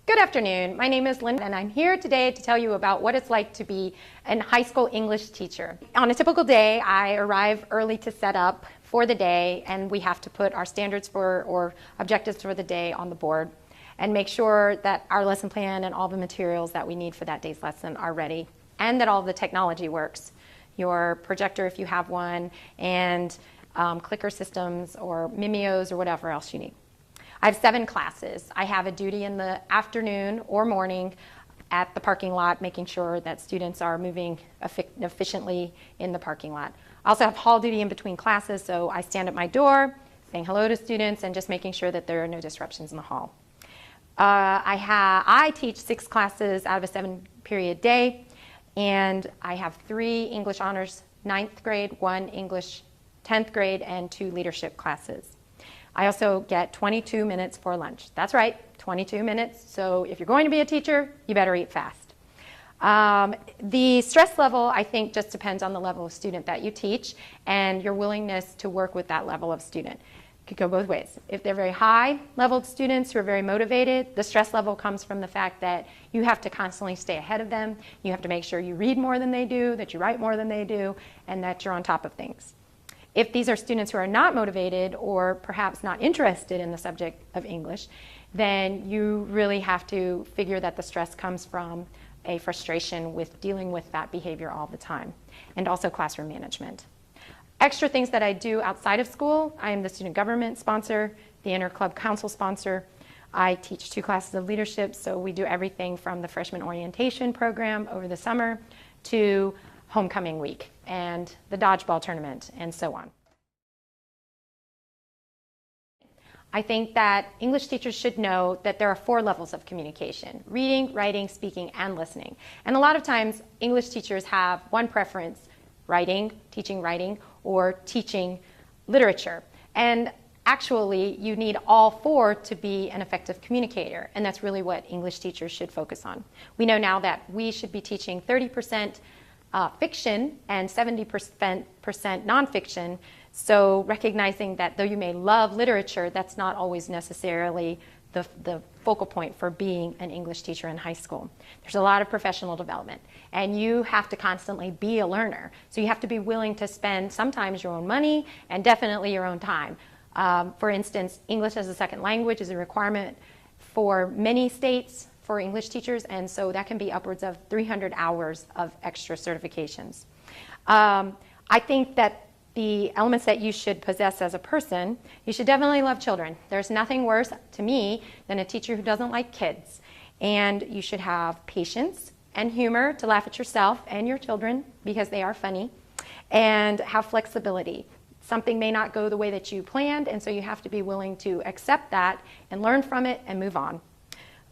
Good afternoon. My name is Linda, and I'm here today to tell you about what it's like to be a high school English teacher. On a typical day, I arrive early to set up for the day, and we have to put our standards or objectives for the day on the board and make sure that our lesson plan and all the materials that we need for that day's lesson are ready, and that all the technology works. Your projector, if you have one, and clicker systems or Mimios or whatever else you need. I have 7 classes. I have a duty in the afternoon or morning at the parking lot, making sure that students are moving efficiently in the parking lot. I also have hall duty in between classes, so I stand at my door, saying hello to students and just making sure that there are no disruptions in the hall. I teach 6 classes out of a 7-period day, and I have 3 English honors 9th grade, 1 English 10th grade, and 2 leadership classes. I also get 22 minutes for lunch. That's right, 22 minutes. So if you're going to be a teacher, you better eat fast. The stress level, I think, just depends on the level of student that you teach and your willingness to work with that level of student. It could go both ways. If they're very high-leveled students who are very motivated, the stress level comes from the fact that you have to constantly stay ahead of them. You have to make sure you read more than they do, that you write more than they do, and that you're on top of things. If these are students who are not motivated or perhaps not interested in the subject of English, then you really have to figure that the stress comes from a frustration with dealing with that behavior all the time, and also classroom management. Extra things that I do outside of school: I am the student government sponsor, the inter-club council sponsor. I teach 2 classes of leadership, so we do everything from the freshman orientation program over the summer to homecoming week and the dodgeball tournament and so on. I think that English teachers should know that there are 4 levels of communication: reading, writing, speaking, and listening. And a lot of times English teachers have one preference: writing, or teaching literature. And actually you need all 4 to be an effective communicator, and that's really what English teachers should focus on. We know now that we should be teaching 30% fiction and 70% nonfiction, so recognizing that though you may love literature, that's not always necessarily the focal point for being an English teacher in high school. There's a lot of professional development, and you have to constantly be a learner, so you have to be willing to spend sometimes your own money and definitely your own time. For instance, English as a second language is a requirement for many states for English teachers, and so that can be upwards of 300 hours of extra certifications. I think that the elements that you should possess as a person: you should definitely love children. There's nothing worse to me than a teacher who doesn't like kids. And you should have patience and humor to laugh at yourself and your children because they are funny, and have flexibility. Something may not go the way that you planned, and so you have to be willing to accept that and learn from it and move on.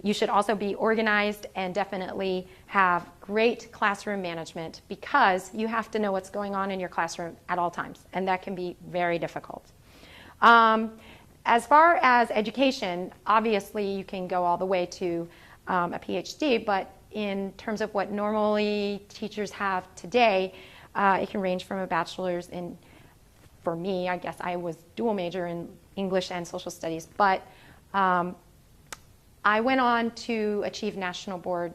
You should also be organized and definitely have great classroom management, because you have to know what's going on in your classroom at all times, and that can be very difficult. As far as education, obviously you can go all the way to a PhD, but in terms of what normally teachers have today, it can range from a bachelor's in, for me, I guess I was dual major in English and social studies, but I went on to achieve national board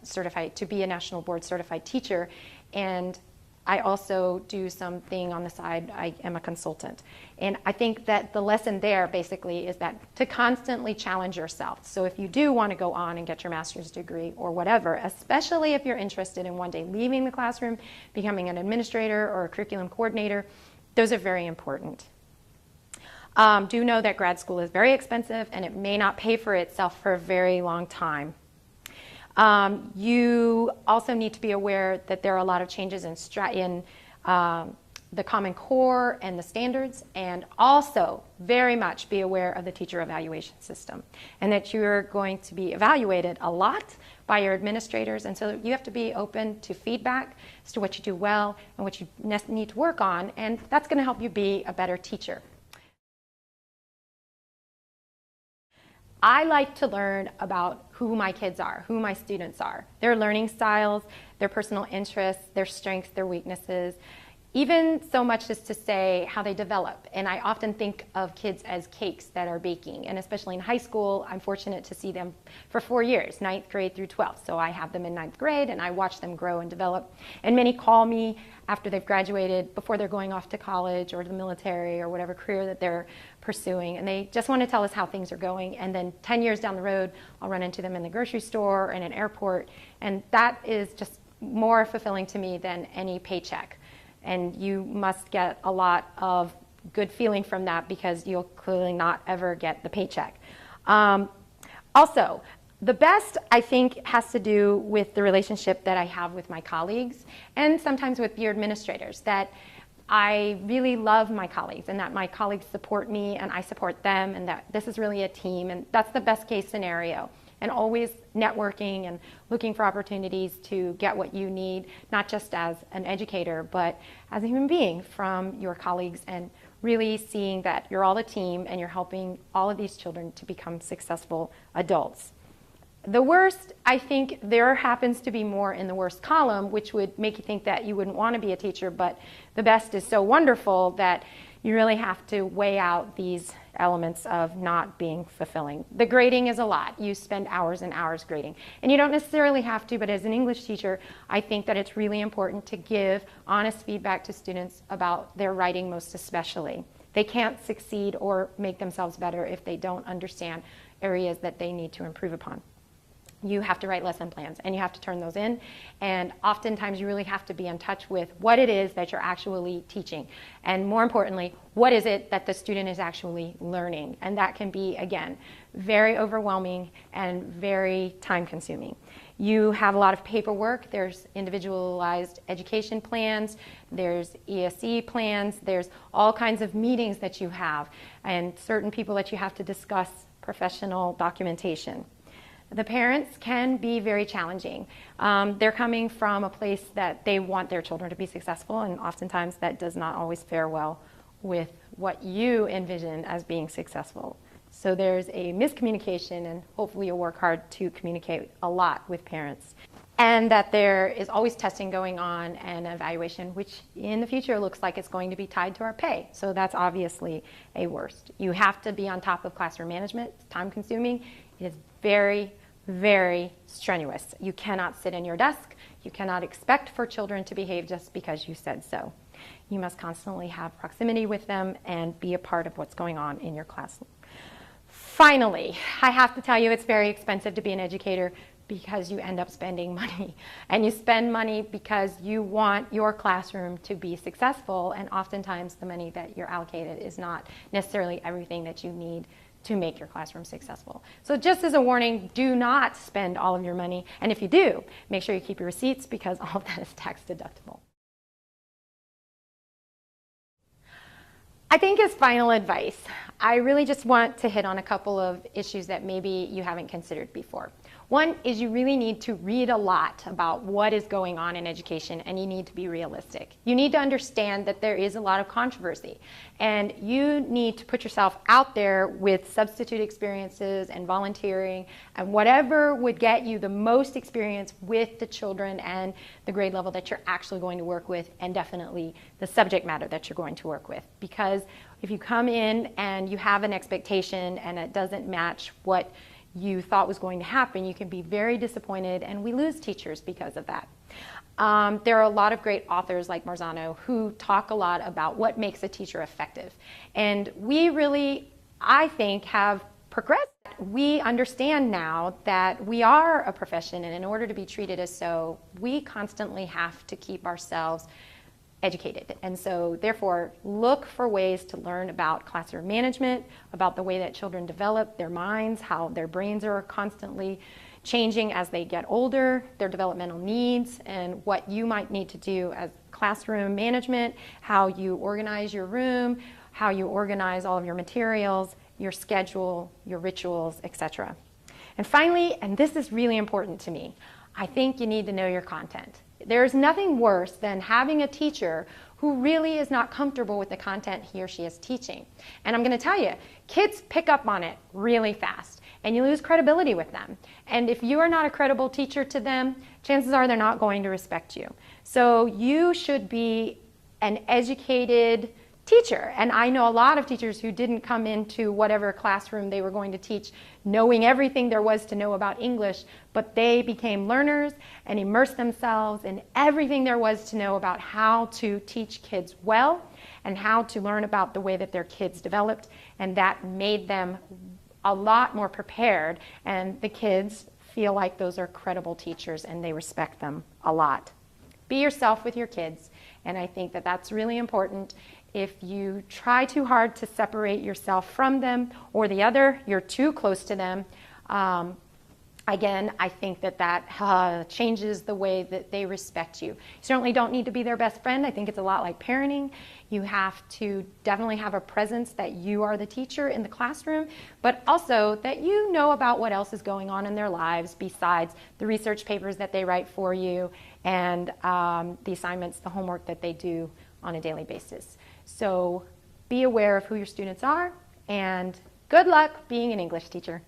certified, to be a national board certified teacher, and I also do something on the side. I am a consultant. And I think that the lesson there basically is that to constantly challenge yourself. So if you do want to go on and get your master's degree or whatever, especially if you're interested in one day leaving the classroom, becoming an administrator or a curriculum coordinator, those are very important. Do know that grad school is very expensive, and it may not pay for itself for a very long time. You also need to be aware that there are a lot of changes in the Common Core and the standards, and also very much be aware of the teacher evaluation system, and that you're going to be evaluated a lot by your administrators, and so you have to be open to feedback as to what you do well and what you need to work on, and that's going to help you be a better teacher. I like to learn about who my kids are, who my students are, their learning styles, their personal interests, their strengths, their weaknesses, even so much as to say how they develop. And I often think of kids as cakes that are baking, and especially in high school, I'm fortunate to see them for 4 years, 9th grade through 12th. So I have them in 9th grade and I watch them grow and develop. And many call me after they've graduated, before they're going off to college or to the military or whatever career that they're pursuing, and they just want to tell us how things are going. And then 10 years down the road, I'll run into them in the grocery store or in an airport, and that is just more fulfilling to me than any paycheck. And you must get a lot of good feeling from that, because you'll clearly not ever get the paycheck. Also, the best, I think, has to do with the relationship that I have with my colleagues, and sometimes with your administrators, that I really love my colleagues, and that my colleagues support me and I support them, and that this is really a team, and that's the best case scenario. And always networking and looking for opportunities to get what you need, not just as an educator, but as a human being from your colleagues, and really seeing that you're all a team and you're helping all of these children to become successful adults. The worst, I think there happens to be more in the worst column, which would make you think that you wouldn't want to be a teacher, but the best is so wonderful that you really have to weigh out these elements of not being fulfilling. The grading is a lot. You spend hours and hours grading. And you don't necessarily have to, but as an English teacher, I think that it's really important to give honest feedback to students about their writing, most especially. They can't succeed or make themselves better if they don't understand areas that they need to improve upon. You have to write lesson plans, and you have to turn those in, and oftentimes you really have to be in touch with what it is that you're actually teaching, and more importantly, what is it that the student is actually learning. And that can be, again, very overwhelming and very time consuming. You have a lot of paperwork. There's individualized education plans, there's ESE plans, there's all kinds of meetings that you have, and certain people that you have to discuss professional documentation. The parents can be very challenging. They're coming from a place that they want their children to be successful, and oftentimes that does not always fare well with what you envision as being successful. So there's a miscommunication, and hopefully you'll work hard to communicate a lot with parents. And that there is always testing going on and evaluation, which in the future looks like it's going to be tied to our pay. So that's obviously a worst. You have to be on top of classroom management. It's time consuming. It is very, very strenuous. You cannot sit in your desk. You cannot expect for children to behave just because you said so. You must constantly have proximity with them and be a part of what's going on in your classroom. Finally, I have to tell you, it's very expensive to be an educator, because you end up spending money. And you spend money because you want your classroom to be successful, and oftentimes the money that you're allocated is not necessarily everything that you need to make your classroom successful. So just as a warning, do not spend all of your money, and if you do, make sure you keep your receipts, because all of that is tax deductible. I think as final advice, I really just want to hit on a couple of issues that maybe you haven't considered before. One is you really need to read a lot about what is going on in education, and you need to be realistic. You need to understand that there is a lot of controversy, and you need to put yourself out there with substitute experiences and volunteering and whatever would get you the most experience with the children and the grade level that you're actually going to work with, and definitely the subject matter that you're going to work with. Because if you come in and you have an expectation and it doesn't match what you thought was going to happen, you can be very disappointed, and we lose teachers because of that. There are a lot of great authors like Marzano who talk a lot about what makes a teacher effective. And we really, I think, have progressed. We understand now that we are a profession, and in order to be treated as so, we constantly have to keep ourselves educated. And so therefore, look for ways to learn about classroom management, about the way that children develop their minds, how their brains are constantly changing as they get older, their developmental needs, and what you might need to do as classroom management, how you organize your room, how you organize all of your materials, your schedule, your rituals, etc. And finally, and this is really important to me, I think you need to know your content. There's nothing worse than having a teacher who really is not comfortable with the content he or she is teaching. And I'm going to tell you, kids pick up on it really fast, and you lose credibility with them. And if you are not a credible teacher to them, chances are they're not going to respect you. So you should be an educated teacher. And I know a lot of teachers who didn't come into whatever classroom they were going to teach knowing everything there was to know about English, but they became learners and immersed themselves in everything there was to know about how to teach kids well and how to learn about the way that their kids developed, and that made them a lot more prepared, and the kids feel like those are credible teachers and they respect them a lot. Be yourself with your kids, and I think that that's really important. If you try too hard to separate yourself from them or the other, you're too close to them. Again, I think that changes the way that they respect you. You certainly don't need to be their best friend. I think it's a lot like parenting. You have to definitely have a presence that you are the teacher in the classroom, but also that you know about what else is going on in their lives besides the research papers that they write for you and the assignments, the homework that they do on a daily basis. So be aware of who your students are, and good luck being an English teacher.